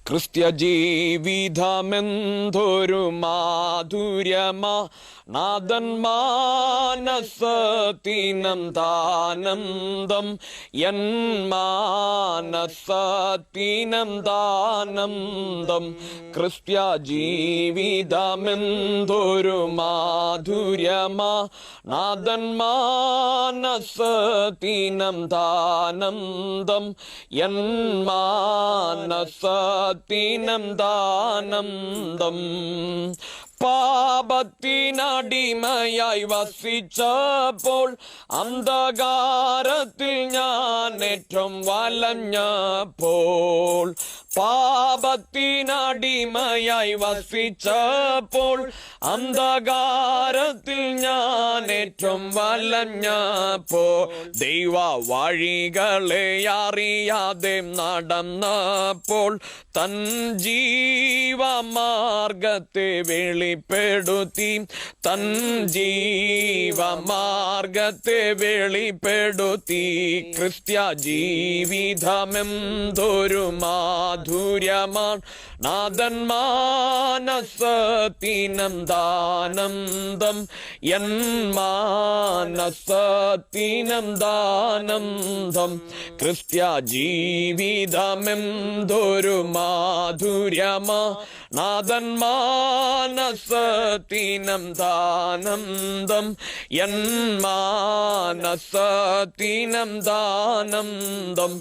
ക്രിസ്ത്യ ജീവിതമെന്തൊരു മാധുര്യമാ നാഥൻ മാനസത്തിനന്താനന്ദം എൻ മാനസത്തിനന്താനന്ദം ക്രിസ്ത്യ ജീവിതമെന്തൊരു മാധുര്യമാ നാഥൻ മാനസത്തിനന്താനന്ദം എൻ മാനസത്തിനന്താനന്ദം പാപത്തിനടിമയായി വസിച്ചപ്പോൾ അന്ധകാരത്തിൽ ഞാൻ ഏറ്റവും വലഞ്ഞപ്പോൾ പാപത്തിനടിമയായി വസിച്ചപ്പോൾ അന്ധകാരത്തിൽ ഞാൻ ഏറ്റവും വലഞ്ഞപ്പോൾ ദൈവ വഴികളെ അറിയാതെ നടന്നപ്പോൾ തൻ ജീവമാർഗത്തെ വെളിപ്പെടുത്തി തൻ ജീവമാർഗത്തെ വെളിപ്പെടുത്തി ക്രിസ്ത്യ ജീവിതമെന്തൊരു മാധുര്യമാണ് നാഥൻ മാനസത്തിനന്താനന്ദം എൻ മാനസത്തിനന്താനന്ദം ക്രിസ്ത്യ ജീവിതമെന്തൊരു മാധുര്യമാ നാഥൻ മാനസത്തിനന്താനന്ദം എൻ മാനസത്തിനന്താനന്ദം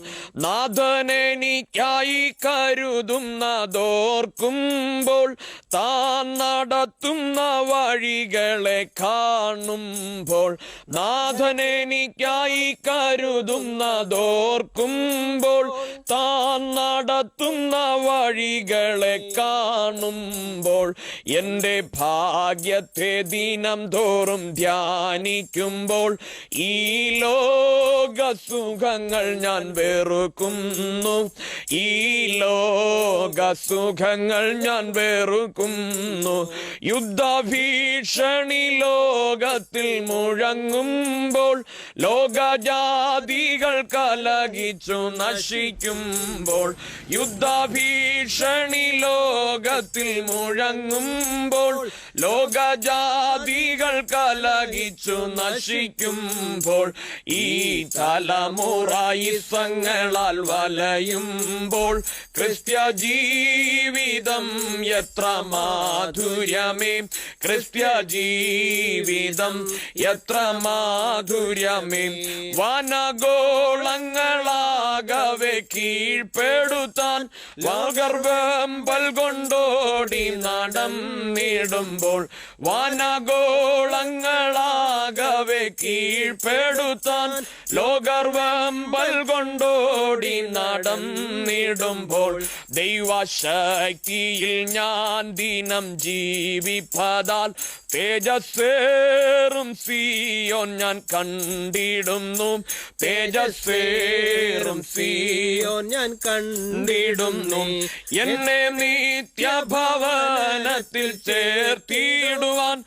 നാഥനെനിക്കായി കരുതുന്നതോർക്കുമ്പോൾ താൻ നടത്തുന്ന വഴികളെ കാണുമ്പോൾ നാഥനെനിക്കായി കരുതുന്നതോർക്കുമ്പോൾ താൻ നടത്തുന്ന വഴികളെ കാണുമ്പോൾ എൻ്റെ ഭാഗ്യത്തെ ദിനം തോറും ധ്യാനിക്കുമ്പോൾ ഈ ലോകസുഖങ്ങൾ ഞാൻ വെറുക്കുന്നു ഈ ലോകസുഖങ്ങൾ ഞാൻ വെറുക്കുന്നു യുദ്ധഭീഷണി ലോകത്തിൽ മുഴങ്ങുമ്പോൾ ലോകജാതികൾ കലഹിച്ചു നശിക്കുമ്പോൾ യുദ്ധഭീഷണി ലോകത്തിൽ മുഴങ്ങുമ്പോൾ ലോകജാതികൾ കലഹിച്ചു നശിക്കുമ്പോൾ ഈ തലമുറ ഇസങ്ങളാൽ വലയുമ്പോൾ ക്രിസ്ത്യ ജീവിതം എത്ര മാധുര്യമേ ക്രിസ്ത്യ ജീവിതം എത്ര മാധുര്യമേ വനഗോളങ്ങളാകവെ കീഴ്പ്പെടുത്താൻ വാഗർവമ്പൽ കൊണ്ടോടി നടന്നിടുമ്പോൾ വനഗോളങ്ങളാകവെ കീഴ്പ്പെടുത്താൻ ലോകർവമ്പൽ കൊണ്ടോടി നടന്നിടുമ്പോൾ ദൈവശക്തിയിൽ ഞാൻ ദിനം ജീവിപ്പതാൽ തേജസ്സേറും സിയോൻ ഞാൻ കണ്ടിടുന്നു തേജസ്സേറും സിയോൻ ഞാൻ കണ്ടിടുന്നു എന്നെ നിത്യഭവനത്തിൽ ചേർത്തിടുവാൻ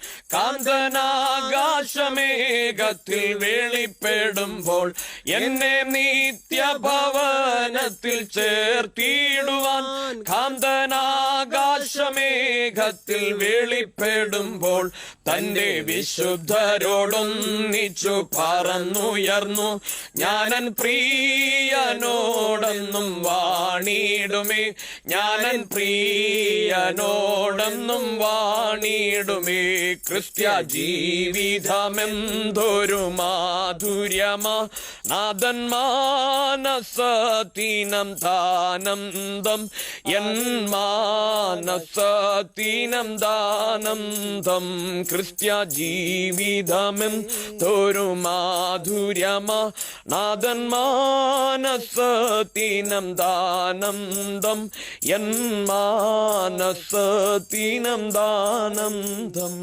കാന്തനാകാശമേഘത്തിൽ വെളിപ്പെടുമ്പോൾ എന്നെ നിത്യഭവനത്തിൽ ചേർത്തിടുവാൻ കാന്തനാകാശമേഘത്തിൽ വെളിപ്പെടുമ്പോൾ തന്റെ വിശുദ്ധരോടൊന്നിച്ചു പറന്നുയർന്നു ഞാനൻ പ്രിയനോടെന്നും വാണിടുമേ ഞാനൻ പ്രിയനോടെന്നും വാണിടുമേ ക്രിസ്ത്യ ജീവിതമെന്തൊരു മാധുര്യമാ നാഥൻ മാനസത്തിനന്താനന്ദം എൻ മാനസത്തിനന്താനന്ദം ക്രിസ്ത്യ ജീവിതമെന്തൊരു മാധുര്യമാ നാഥൻ മാനസത്തിനന്താനന്ദം എൻ മാനസത്തിനന്താനന്ദം